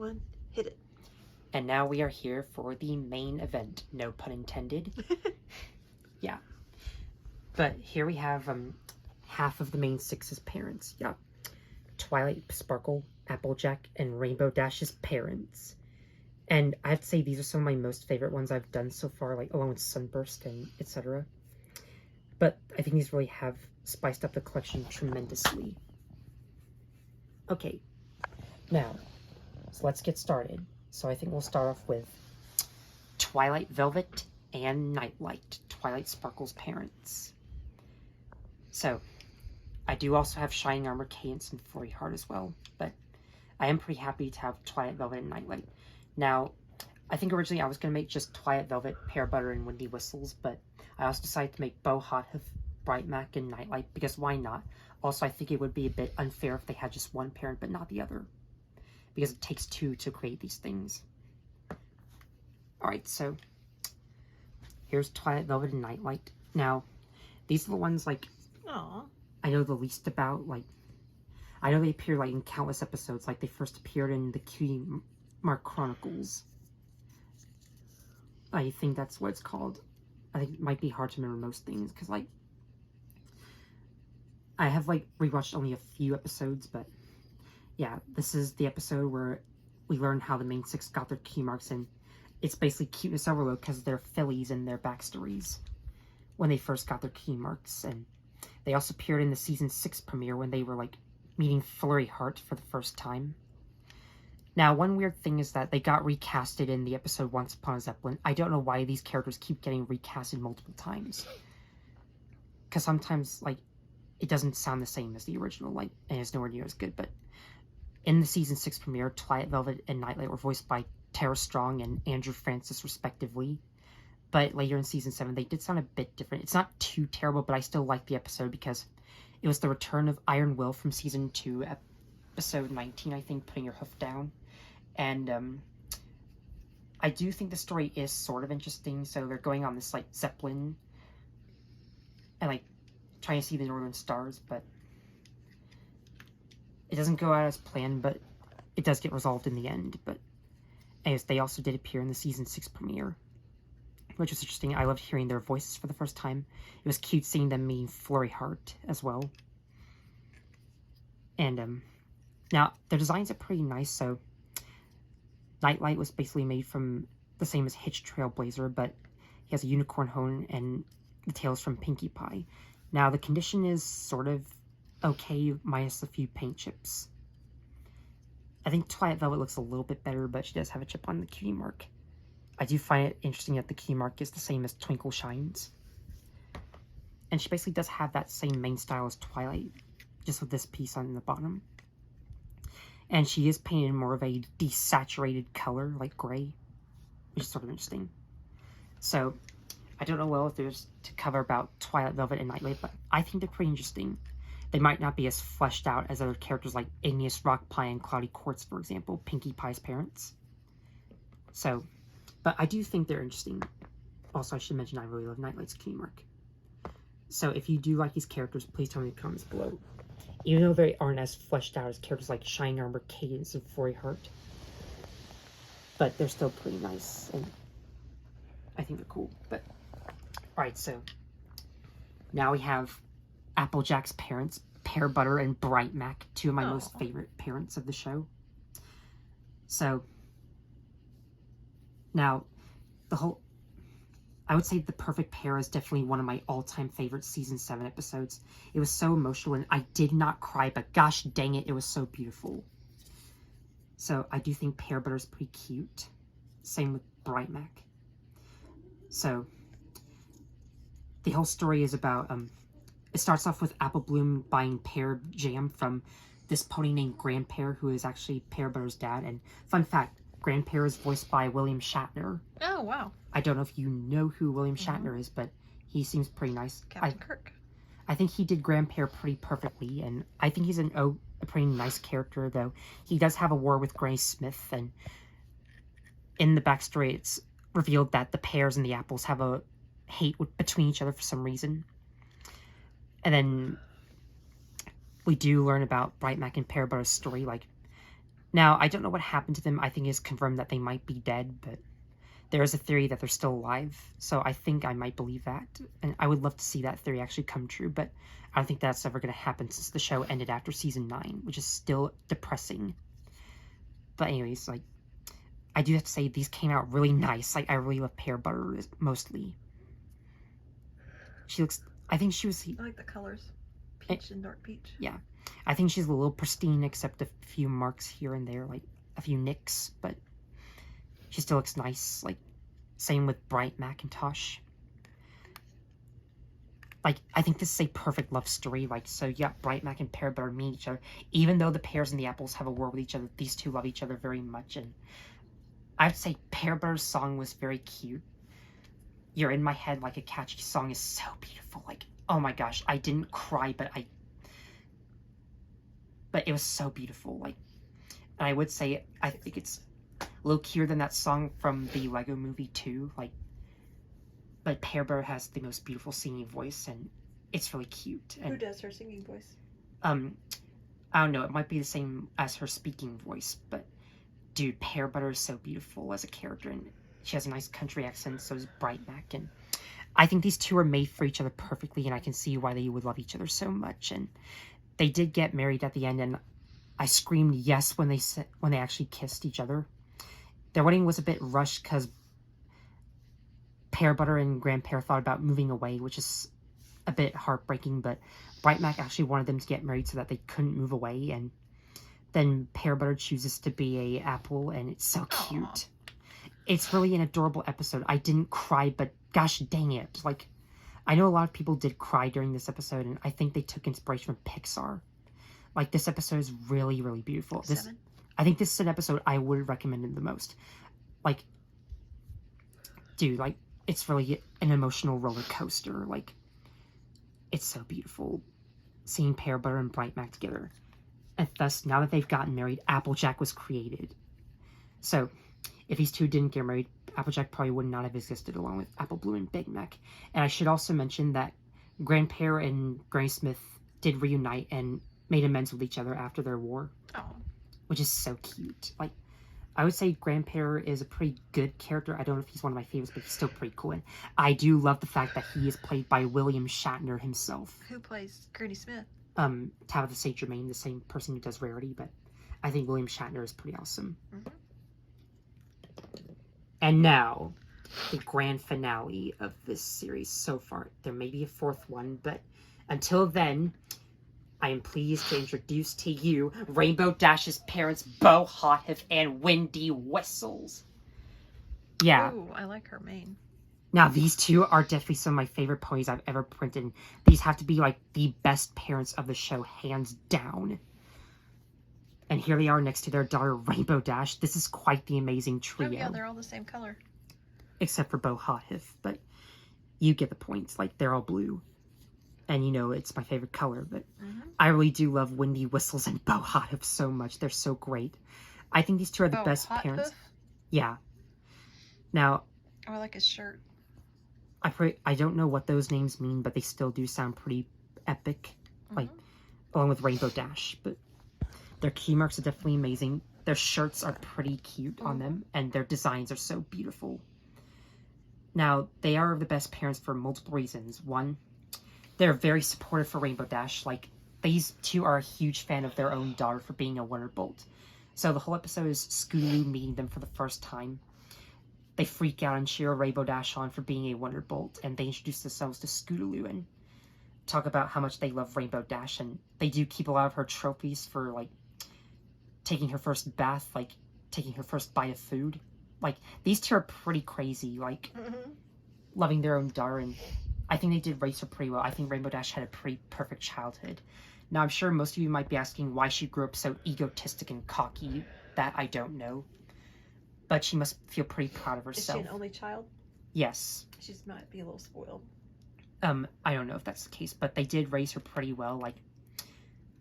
One, hit it. And now we are here for the main event. No pun intended. Yeah. But here we have half of the main six's parents. Yeah. Twilight Sparkle, Applejack, and Rainbow Dash's parents. And I'd say these are some of my most favorite ones I've done so far, like along with Sunburst and etc. But I think these really have spiced up the collection tremendously. Okay. Now, so let's get started. So I think we'll start off with Twilight Velvet and Nightlight, Twilight Sparkle's parents. So, I do also have Shining Armor Cadence and Flurry Heart as well, but I am pretty happy to have Twilight Velvet and Nightlight. Now, I think originally I was going to make just Twilight Velvet, Pear Butter, and Windy Whistles, but I also decided to make Bow Hot Hoof, Bright Mac, and Nightlight, because why not? Also, I think it would be a bit unfair if they had just one parent but not the other, because it takes two to create these things. Alright, so here's Twilight Velvet and Nightlight. Now, these are the ones, like, Aww. I know the least about. Like, I know they appear, like, in countless episodes. Like, they first appeared in the Cutie Mark Chronicles. I think that's what it's called. I think it might be hard to remember most things, because, like, I have, like, rewatched only a few episodes, but yeah, this is the episode where we learn how the main six got their key marks, and it's basically cuteness overload because they're fillies in their backstories when they first got their key marks. And they also appeared in the season 6 premiere when they were, like, meeting Flurry Heart for the first time. Now, one weird thing is that they got recasted in the episode Once Upon a Zeppelin. I don't know why these characters keep getting recasted multiple times. Because sometimes, like, it doesn't sound the same as the original, like, and it's nowhere near as good. But in the season 6 premiere, Twilight Velvet and Nightlight were voiced by Tara Strong and Andrew Francis, respectively. But later in season 7, they did sound a bit different. It's not too terrible, but I still like the episode because it was the return of Iron Will from season 2, episode 19, I think, Putting Your Hoof Down. And I do think the story is sort of interesting. So they're going on this, like, Zeppelin and, like, trying to see the northern stars, but it doesn't go out as planned, but it does get resolved in the end. But anyways, they also did appear in the season 6 premiere, which was interesting. I loved hearing their voices for the first time. It was cute seeing them meeting Flurry Heart as well. And now their designs are pretty nice. So Nightlight was basically made from the same as Hitch Trailblazer, but he has a unicorn horn and the tail's from Pinkie Pie. Now the condition is sort of okay, minus a few paint chips. I think Twilight Velvet looks a little bit better, but she does have a chip on the cutie mark. I do find it interesting that the key mark is the same as Twinkle Shines. And she basically does have that same main style as Twilight, just with this piece on the bottom. And she is painted in more of a desaturated color, like gray, which is sort of interesting. So, I don't know well if there's to cover about Twilight Velvet and Nightlight, but I think they're pretty interesting. They might not be as fleshed out as other characters like Igneous Rock Pie and Cloudy Quartz, for example, Pinkie Pie's parents. So, but I do think they're interesting. Also, I should mention I really love Nightlight's cutie mark. So if you do like these characters, please tell me in the comments below. Even though they aren't as fleshed out as characters like Shining Armor, Cadence, and Flurry Heart, but they're still pretty nice, and I think they're cool. But alright, so now we have Applejack's parents, Pear Butter and Bright Mac, two of my most favorite parents of the show. So now I would say The Perfect Pair is definitely one of my all-time favorite season 7 episodes. It was so emotional, and I did not cry, but gosh dang it, it was so beautiful. So I do think Pear Butter is pretty cute. Same with Bright Mac. So the whole story is about, it starts off with Apple Bloom buying pear jam from this pony named Grandpear, who is actually Pear Butter's dad. And fun fact, Grandpear is voiced by William Shatner. Oh, wow. I don't know if you know who William Shatner is, but he seems pretty nice. Captain Kirk. I think he did Grandpear pretty perfectly, and I think he's a pretty nice character, though he does have a war with Granny Smith, and in the backstory it's revealed that the pears and the apples have a hate between each other for some reason. And then we do learn about Bright Mac and Pear Butter's story. Like, Now, I don't know what happened to them. I think it's confirmed that they might be dead, but there is a theory that they're still alive. So I think I might believe that. And I would love to see that theory actually come true, but I don't think that's ever going to happen since the show ended after season 9, which is still depressing. But anyways, like, I do have to say these came out really nice. Like, I really love Pear Butter mostly. She looks, I think she was... I like the colors. Peach and dark peach. Yeah. I think she's a little pristine except a few marks here and there, like a few nicks, but she still looks nice. Like, same with Bright Macintosh. Like, I think this is a perfect love story. Like, so yeah, Bright Mac and Pear Butter meet each other. Even though the pears and the apples have a war with each other, these two love each other very much. And I'd say Pear Butter's song was very cute. You're in My Head Like a Catchy Song is so beautiful. Like, oh my gosh, I didn't cry, but it was so beautiful. Like, and I would say I think it's a little cuter than that song from the Lego Movie 2. Like, but Pear Butter has the most beautiful singing voice, and it's really cute. And, who does her singing voice? I don't know. It might be the same as her speaking voice, but dude, Pear Butter is so beautiful as a character, and she has a nice country accent. So does Bright Mac, and I think these two are made for each other perfectly, and I can see why they would love each other so much. And they did get married at the end, and I screamed yes when they actually kissed each other. Their wedding was a bit rushed because Pear Butter and Grandpear thought about moving away, which is a bit heartbreaking, but Bright Mac actually wanted them to get married so that they couldn't move away, and then Pear Butter chooses to be a apple, and it's so cute. Aww. It's really an adorable episode. I didn't cry, but gosh dang it. Like, I know a lot of people did cry during this episode, and I think they took inspiration from Pixar. Like, this episode is really, really beautiful. I think this is an episode I would recommend it the most. Like, dude, like, it's really an emotional roller coaster. Like, it's so beautiful seeing Pear Butter and Bright Mac together. And thus, now that they've gotten married, Applejack was created. So, if these two didn't get married, Applejack probably would not have existed along with Apple Blue and Big Mac. And I should also mention that Grandpear and Granny Smith did reunite and made amends with each other after their war. Oh. Which is so cute. Like, I would say Grandpear is a pretty good character. I don't know if he's one of my favorites, but he's still pretty cool. And I do love the fact that he is played by William Shatner himself. Who plays Granny Smith? Tabitha St. Germain, the same person who does Rarity, but I think William Shatner is pretty awesome. Mm-hmm. And now, the grand finale of this series so far. There may be a fourth one, but until then, I am pleased to introduce to you Rainbow Dash's parents, Bo Hothead and Wendy Whistles. Yeah. Ooh, I like her mane. Now, these two are definitely some of my favorite ponies I've ever printed. These have to be, like, the best parents of the show, hands down. And here they are next to their daughter, Rainbow Dash. This is quite the amazing trio. Oh, yeah, they're all the same color. Except for Bo Hothead, but you get the point. Like, they're all blue. And, you know, it's my favorite color, but I really do love Wendy Whistles and Bo Hothead so much. They're so great. I think these two are the best parents. Yeah. Now... Oh, I like his shirt. I don't know what those names mean, but they still do sound pretty epic, like, along with Rainbow Dash, but their key marks are definitely amazing. Their shirts are pretty cute on them, and their designs are so beautiful. Now, they are the best parents for multiple reasons. One, they're very supportive for Rainbow Dash. Like, these two are a huge fan of their own daughter for being a Wonderbolt. So the whole episode is Scootaloo meeting them for the first time. They freak out and cheer Rainbow Dash on for being a Wonderbolt, and they introduce themselves to Scootaloo and talk about how much they love Rainbow Dash, and they do keep a lot of her trophies for, like, taking her first bath, like, taking her first bite of food. Like, these two are pretty crazy, like, loving their own daughter, and I think they did raise her pretty well. I think Rainbow Dash had a pretty perfect childhood. Now, I'm sure most of you might be asking why she grew up so egotistic and cocky. That I don't know. But she must feel pretty proud of herself. Is she an only child? Yes. She might be a little spoiled. I don't know if that's the case, but they did raise her pretty well. Like,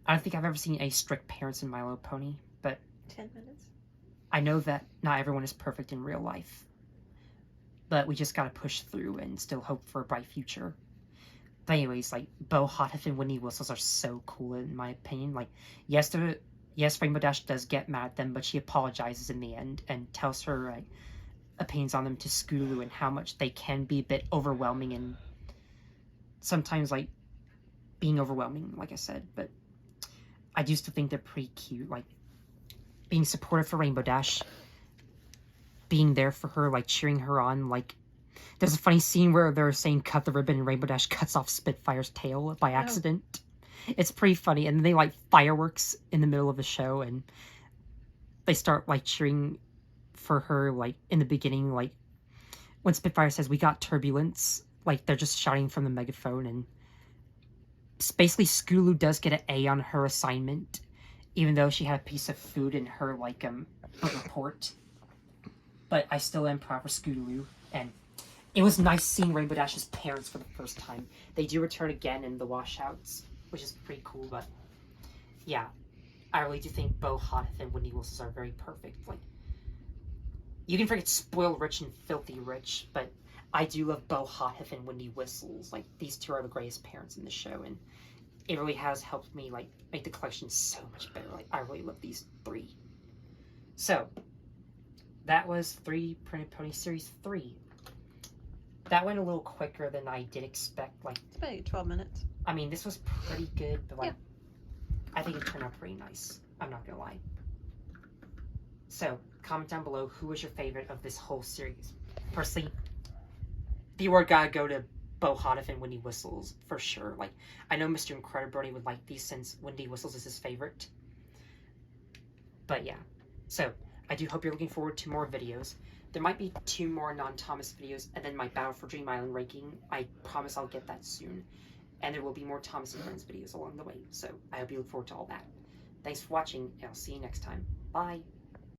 I don't think I've ever seen any strict parents in My Little Pony, but 10 minutes. I know that not everyone is perfect in real life. But we just gotta push through and still hope for a bright future. But anyways, like, Bo Hothead and Wendy Whistles are so cool in my opinion. Like, yes, yes, Rainbow Dash does get mad at them, but she apologizes in the end and tells her opinions on them to Scootaloo and how much they can be a bit overwhelming and sometimes like being overwhelming, like I said. But I do still think they're pretty cute, like being supportive for Rainbow Dash, being there for her, like cheering her on. Like there's a funny scene where they're saying cut the ribbon and Rainbow Dash cuts off Spitfire's tail by accident. It's pretty funny, and they like fireworks in the middle of the show, and they start like cheering for her like in the beginning, like when Spitfire says we got turbulence, like they're just shouting from the megaphone. And basically Scootaloo does get an A on her assignment, even though she had a piece of food in her like report. But I still am proud for Scootaloo, and it was nice seeing Rainbow Dash's parents for the first time. They do return again in the washouts, which is pretty cool. But yeah, I really do think Beau Hothead and Wendy Whistles are very perfect. Like, you can forget Spoiled Rich and Filthy Rich, but I do love Beau Hothead and Wendy Whistles. Like, these two are the greatest parents in the show, and it really has helped me like make the collection so much better. Like, I really love these three. So that was 3 Printed Pony Series 3. That went a little quicker than I did expect. Like, It's about 12 minutes. I mean, this was pretty good, but like, Yeah. I think it turned out pretty nice. I'm not gonna lie. So, comment down below who was your favorite of this whole series. Personally, the award gotta go to Beau Hothead and Wendy Whistles for sure. Like, I know Mr. Incredibrony would like these since Wendy Whistles is his favorite. But yeah, so I do hope you're looking forward to more videos. There might be 2 more non-Thomas videos, and then my Battle for Dream Island ranking. I promise I'll get that soon. And there will be more Thomas and Friends videos along the way. So I hope you look forward to all that. Thanks for watching, and I'll see you next time. Bye!